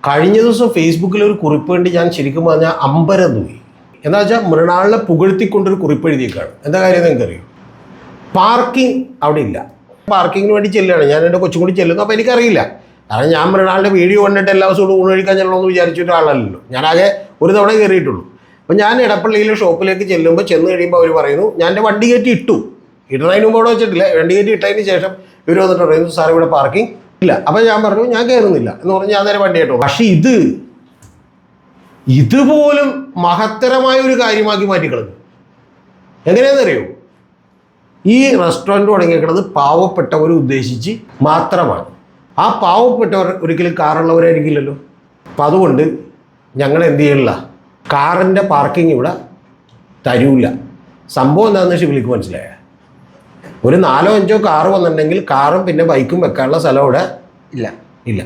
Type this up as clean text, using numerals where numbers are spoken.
കഴിഞ്ഞ ദിവസം ഫേസ്ബുക്കിൽ ഒരു കുറിപ്പ് വേണ്ടി ഞാൻ ശരിക്കും പറഞ്ഞാൽ അമ്പരം പോയി. എന്താ വെച്ചാൽ മൃണാളിനെ പുകഴ്ത്തിക്കൊണ്ടൊരു കുറിപ്പ് എഴുതിയേക്കാണ്. എന്താ കാര്യം നിങ്ങൾക്ക് അറിയും? പാർക്കിംഗ് അവിടെ ഇല്ല. പാർക്കിങ്ങിന് വേണ്ടി ചെല്ലുകയാണ്. ഞാൻ എൻ്റെ കൊച്ചും കൂടി ചെല്ലുന്നു. അപ്പോൾ എനിക്കറിയില്ല. കാരണം ഞാൻ മൃണാളിൻ്റെ വീഡിയോ കണ്ടിട്ട് എല്ലാ ദിവസവും ഊണ് കഴിക്കാൻ ചെല്ലണമെന്ന് വിചാരിച്ചിട്ട് ആളല്ലല്ലോ. ഞാനാകെ ഒരു തവണ കയറിയിട്ടുള്ളൂ. അപ്പോൾ ഞാൻ ഇടപ്പള്ളിയിലെ ഷോപ്പിലേക്ക് ചെല്ലുമ്പോൾ ചെന്ന് കഴിയുമ്പോൾ അവർ പറയുന്നു, ഞാൻ എൻ്റെ വണ്ടി കയറ്റി ഇട്ടു. ഇടുന്നതിന് മുമ്പ് അവിടെ വെച്ചിട്ടില്ല. വണ്ടി കയറ്റി ഇട്ടതിന് ശേഷം ഇവർ വന്നിട്ട് പറയുന്നു, സാർ ഇവിടെ പാർക്കിംഗ് ഇല്ല. അപ്പോൾ ഞാൻ പറഞ്ഞു, ഞാൻ കയറുന്നില്ല എന്ന് പറഞ്ഞ് ഞാൻ നേരെ വണ്ടി കേട്ടോ. പക്ഷേ ഇതുപോലും മഹത്തരമായ ഒരു കാര്യമാക്കി മാറ്റിക്കളഞ്ഞു. എങ്ങനെയാണെന്നറിയോ? ഈ റെസ്റ്റോറൻറ്റ് തുടങ്ങിയേക്കുന്നത് പാവപ്പെട്ടവരെ ഉദ്ദേശിച്ച് മാത്രമാണ്. ആ പാവപ്പെട്ടവർ ഒരിക്കലും കാറുള്ളവരായിരിക്കില്ലല്ലോ. അപ്പം അതുകൊണ്ട് ഞങ്ങൾ എന്ത് ചെയ്യണില്ല, കാറിൻ്റെ പാർക്കിംഗ് ഇവിടെ തരൂല. സംഭവം എന്താണെന്ന് ഷിബിലിക്ക് മനസ്സിലായ? ഒരു 4-5 കാറ് വന്നിട്ടുണ്ടെങ്കിൽ കാറും പിന്നെ ബൈക്കും വെക്കാനുള്ള സ്ഥലം ഇവിടെ ഇല്ല.